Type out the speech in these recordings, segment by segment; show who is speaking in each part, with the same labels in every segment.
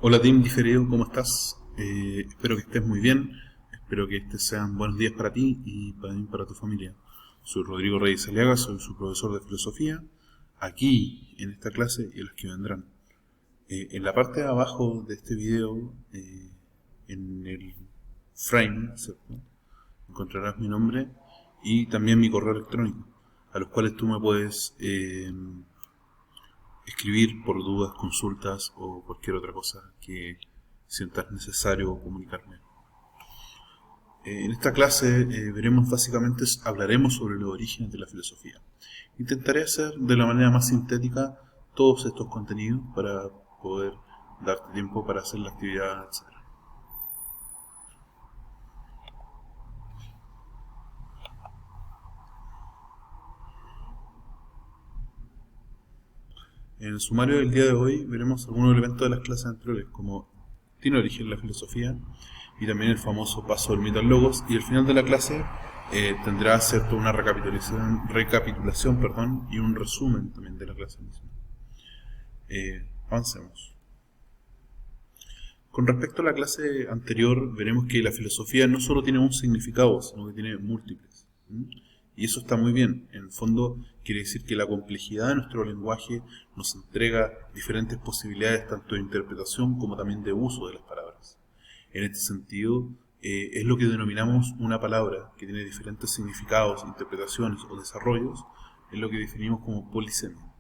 Speaker 1: Hola Team Diferido, ¿cómo estás? Espero que estés muy bien, espero que estos sean buenos días para ti y también para tu familia. Soy Rodrigo Reyes Aliaga, soy su profesor de filosofía, aquí en esta clase y en las que vendrán. En la parte de abajo de este video, en el frame, ¿cierto? Encontrarás mi nombre y también mi correo electrónico, a los cuales tú me puedes escribir por dudas, consultas o cualquier otra cosa que sientas necesario comunicarme. En esta clase hablaremos sobre los orígenes de la filosofía. Intentaré hacer de la manera más sintética todos estos contenidos para poder darte tiempo para hacer la actividad, etc. En el sumario del día de hoy veremos algunos elementos de las clases anteriores, como tiene origen la filosofía y también el famoso paso del mito al logos, y al final de la clase tendrá cierto una recapitulación y un resumen también de la clase misma. Avancemos. Con respecto a la clase anterior, veremos que la filosofía no solo tiene un significado, sino que tiene múltiples. Y eso está muy bien. En el fondo, quiere decir que la complejidad de nuestro lenguaje nos entrega diferentes posibilidades tanto de interpretación como también de uso de las palabras. En este sentido, es lo que denominamos una palabra que tiene diferentes significados, interpretaciones o desarrollos, es lo que definimos como polisemia.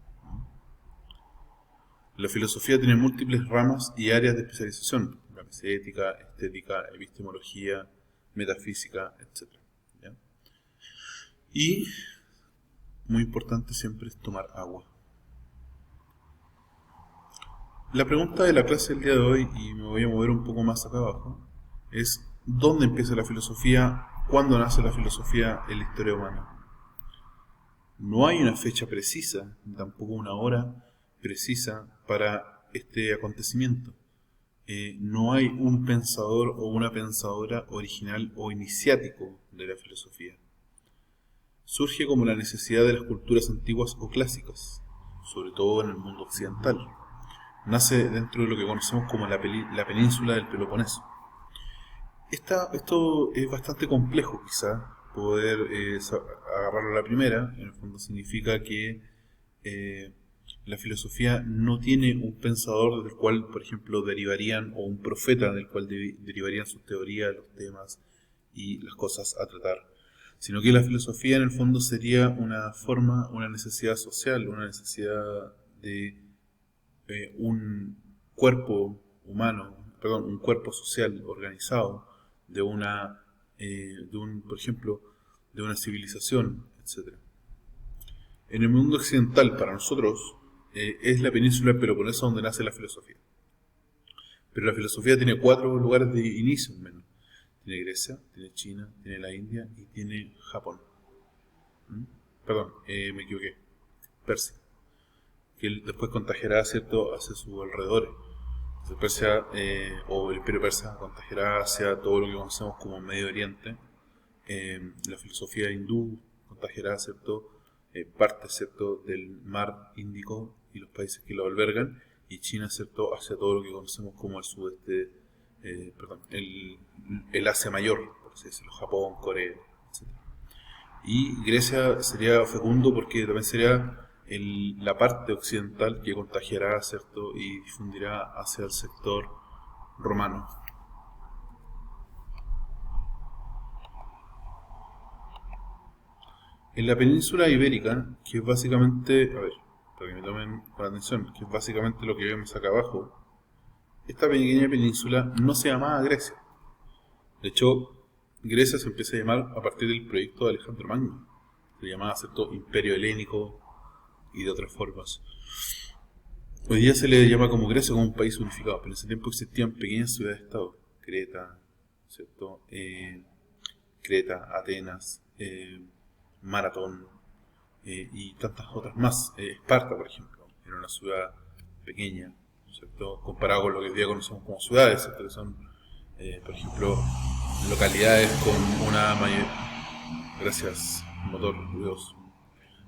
Speaker 1: La filosofía tiene múltiples ramas y áreas de especialización: ética, estética, epistemología, metafísica, etc. ¿Ya? Y, muy importante siempre, es tomar agua. La pregunta de la clase del día de hoy, y me voy a mover un poco más acá abajo, es ¿dónde empieza la filosofía? ¿Cuándo nace la filosofía en la historia humana? No hay una fecha precisa, ni tampoco una hora precisa para este acontecimiento. No hay un pensador o una pensadora original o iniciático de la filosofía. Surge como la necesidad de las culturas antiguas o clásicas, sobre todo en el mundo occidental. Nace dentro de lo que conocemos como la península del Peloponeso. Esto es bastante complejo quizá, poder agarrarlo a la primera. En el fondo significa que la filosofía no tiene un pensador del cual, por ejemplo, derivarían, o un profeta del cual derivarían sus teorías, los temas y las cosas a tratar, sino que la filosofía en el fondo sería una forma, una necesidad social, una necesidad de un cuerpo humano, un cuerpo social organizado, por ejemplo, de una civilización, etc. En el mundo occidental, para nosotros, es la península del Peloponeso donde nace la filosofía. Pero la filosofía tiene 4 lugares de inicio, al menos. Tiene Grecia, tiene China, tiene la India y tiene Japón. Me equivoqué. Persia. Que él después contagiará, ¿cierto?, hacia sus alrededores. Entonces Persia, o el Imperio Persa, contagiará hacia todo lo que conocemos como Medio Oriente. La filosofía hindú contagiará, ¿cierto?, parte, ¿cierto?, del mar Índico y los países que lo albergan, y China, ¿cierto?, hacia todo lo que conocemos como el sudeste, el Asia Mayor, por así decirlo, Japón, Corea, etc. Y Grecia sería fecundo porque también sería la parte occidental que contagiará, ¿cierto?, y difundirá hacia el sector romano. En la península ibérica, que es básicamente, para que me tomen con atención, que es básicamente lo que vemos acá abajo, esta pequeña península no se llamaba Grecia. De hecho, Grecia se empieza a llamar a partir del proyecto de Alejandro Magno. Se llamaba, ¿cierto?, Imperio Helénico y de otras formas. Hoy día se le llama como Grecia, como un país unificado, pero en ese tiempo existían pequeñas ciudades-estado. Creta, ¿cierto? Creta, Atenas, Maratón, y tantas otras más. Esparta, por ejemplo, era una ciudad pequeña, ¿cierto?, comparado con lo que hoy día conocemos como ciudades, ¿cierto?, que son, por ejemplo, localidades con una mayor... Gracias, motor ruidoso.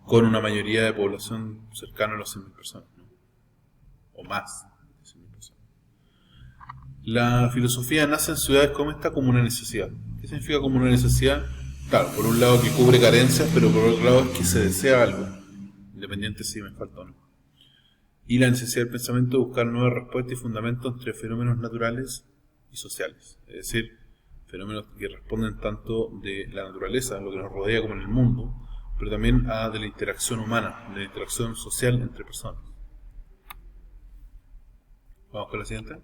Speaker 1: Con una mayoría de población cercana a los 100.000 personas, ¿no?, o más de 100.000 personas. La filosofía nace en ciudades como esta como una necesidad. ¿Qué significa como una necesidad? Claro, por un lado que cubre carencias, pero por otro lado es que se desea algo, independiente si me falta o no. Y la necesidad del pensamiento de buscar nuevas respuestas y fundamentos entre fenómenos naturales y sociales. Es decir, fenómenos que responden tanto de la naturaleza, lo que nos rodea, como en el mundo, pero también de la interacción humana, de la interacción social entre personas. Vamos con la siguiente.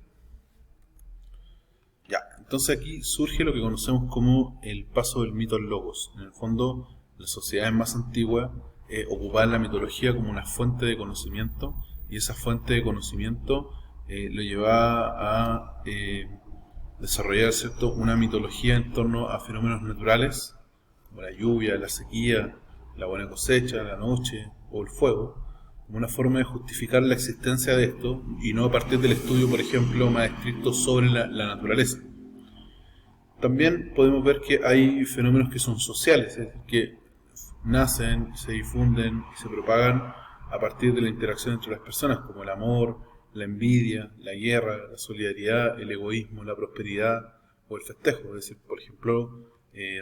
Speaker 1: Ya, entonces aquí surge lo que conocemos como el paso del mito al logos. En el fondo, las sociedades más antiguas ocupaban la mitología como una fuente de conocimiento, y esa fuente de conocimiento lo llevaba a desarrollar, ¿cierto?, una mitología en torno a fenómenos naturales, como la lluvia, la sequía, la buena cosecha, la noche o el fuego, como una forma de justificar la existencia de esto, y no a partir del estudio, por ejemplo, más estricto sobre la naturaleza. También podemos ver que hay fenómenos que son sociales, es decir, que nacen, se difunden y se propagan a partir de la interacción entre las personas, como el amor, la envidia, la guerra, la solidaridad, el egoísmo, la prosperidad o el festejo. Es decir, por ejemplo,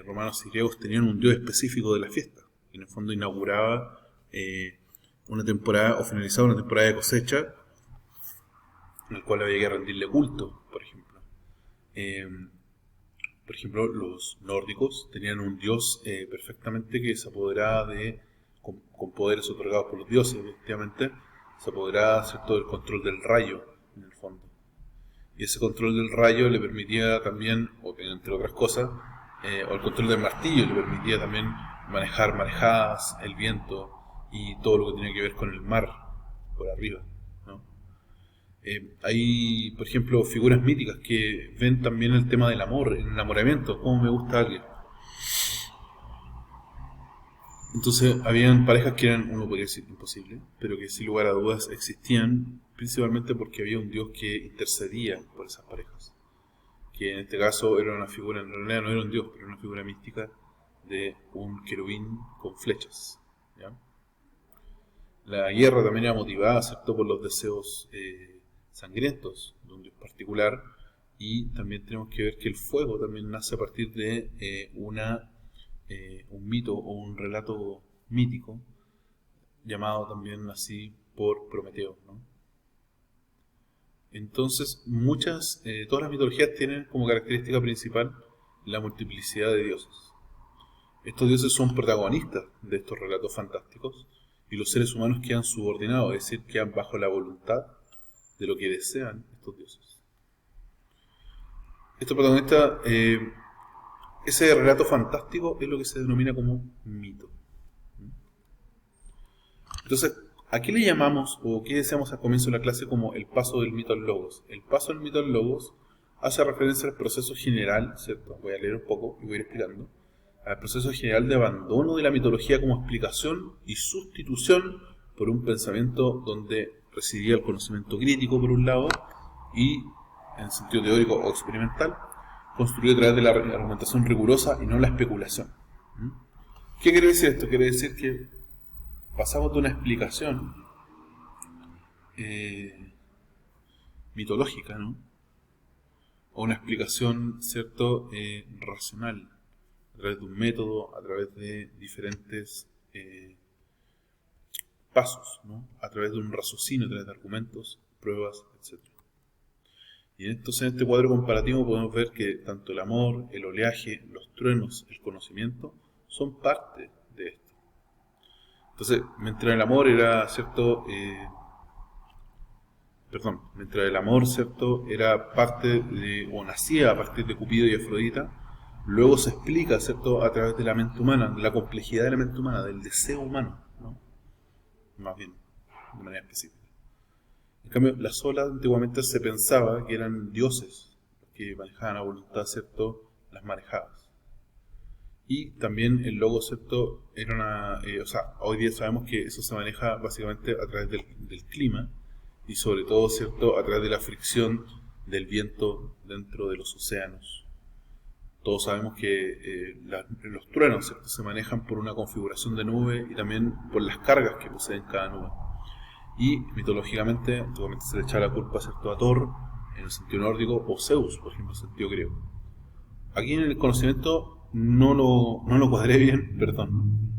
Speaker 1: romanos y griegos tenían un dios específico de la fiesta, que en el fondo inauguraba una temporada o finalizaba una temporada de cosecha, en el cual había que rendirle culto, por ejemplo. Por ejemplo, los nórdicos tenían un dios perfectamente que se apoderaba con poderes otorgados por los dioses, efectivamente, se apoderaba, ¿cierto?, del control del rayo, en el fondo. Y ese control del rayo le permitía también, entre otras cosas, o el control del martillo le permitía también manejar marejadas, el viento y todo lo que tenía que ver con el mar por arriba, ¿no? Hay, por ejemplo, figuras míticas que ven también el tema del amor, el enamoramiento, cómo me gusta alguien. Entonces, habían parejas que eran, uno podría decir, imposible, pero que sin lugar a dudas existían, principalmente porque había un dios que intercedía por esas parejas. Que en este caso era una figura, en realidad no era un dios, pero era una figura mística de un querubín con flechas, ¿ya? La guerra también era motivada, ¿cierto?, por los deseos sangrientos de un dios particular, y también tenemos que ver que el fuego también nace a partir de un mito o un relato mítico, llamado también así por Prometeo, ¿no? Entonces, todas las mitologías tienen como característica principal la multiplicidad de dioses. Estos dioses son protagonistas de estos relatos fantásticos, y los seres humanos quedan subordinados, es decir, quedan bajo la voluntad de lo que desean estos dioses. Estos protagonistas, ese relato fantástico es lo que se denomina como mito. Entonces, ¿a qué le llamamos o qué decíamos al comienzo de la clase como el paso del mito al logos? El paso del mito al logos hace referencia al proceso general, ¿cierto? Voy a leer un poco y voy a ir explicando. Al proceso general de abandono de la mitología como explicación y sustitución por un pensamiento donde residía el conocimiento crítico por un lado y, en sentido teórico o experimental, construido a través de la argumentación rigurosa y no la especulación. ¿Qué quiere decir esto? Quiere decir que pasamos de una explicación mitológica, ¿no?, a una explicación, ¿cierto?, racional, a través de un método, a través de diferentes pasos, ¿no?, a través de un raciocinio, a través de argumentos, pruebas, etc. Y entonces en este cuadro comparativo podemos ver que tanto el amor, el oleaje, los truenos, el conocimiento son parte de esto. Entonces, mientras el amor era, ¿cierto?, mientras el amor, ¿cierto?, era parte de, o nacía a partir de Cupido y Afrodita, luego se explica, ¿cierto?, a través de la mente humana, de la complejidad de la mente humana, del deseo humano, ¿no?, más bien, de manera específica. En cambio, las olas antiguamente se pensaba que eran dioses que manejaban a voluntad, ¿cierto?, las marejadas. Y también el logo, ¿cierto?, era hoy día sabemos que eso se maneja básicamente a través del clima y sobre todo, ¿cierto?, a través de la fricción del viento dentro de los océanos. Todos sabemos que los truenos, ¿cierto?, se manejan por una configuración de nube y también por las cargas que poseen cada nube. Y mitológicamente, antiguamente se le echaba la culpa, ¿cierto?, a Thor en el sentido nórdico, o Zeus, por ejemplo, en el sentido griego. Aquí en el conocimiento no lo cuadré bien, perdón.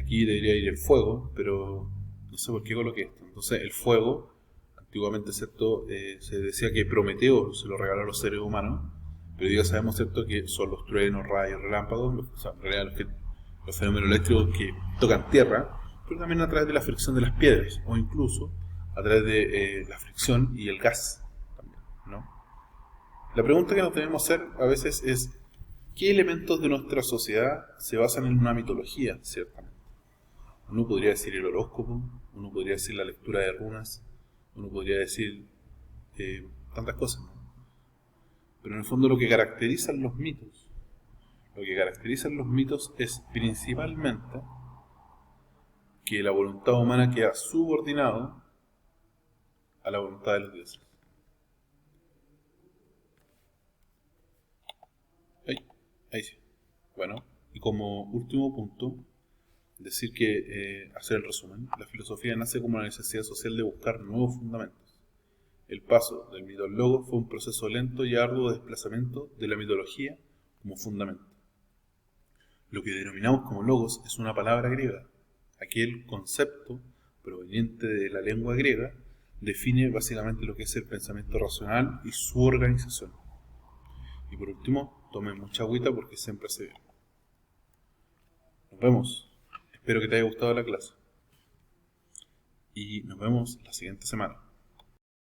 Speaker 1: Aquí debería ir el fuego, pero no sé por qué coloqué esto. Entonces, el fuego, antiguamente, ¿cierto? Se decía que Prometeo se lo regaló a los seres humanos, pero hoy día sabemos, ¿cierto?, que son los truenos, rayos, relámpagos, o sea, en realidad los fenómenos eléctricos que tocan tierra, pero también a través de la fricción de las piedras, o incluso a través de la fricción y el gas también, ¿no? La pregunta que nos debemos hacer a veces es: ¿qué elementos de nuestra sociedad se basan en una mitología, ciertamente? Uno podría decir el horóscopo, uno podría decir la lectura de runas, uno podría decir tantas cosas, ¿no? Pero en el fondo lo que caracterizan los mitos, es principalmente que la voluntad humana queda subordinada a la voluntad de los dioses. Ahí sí. Bueno, y como último punto, decir que, hacer el resumen, la filosofía nace como la necesidad social de buscar nuevos fundamentos. El paso del mito al logos fue un proceso lento y arduo de desplazamiento de la mitología como fundamento. Lo que denominamos como logos es una palabra griega. Aquel concepto proveniente de la lengua griega define básicamente lo que es el pensamiento racional y su organización. Y por último, tomen mucha agüita porque siempre hace bien. Nos vemos. Espero que te haya gustado la clase. Y nos vemos la siguiente semana.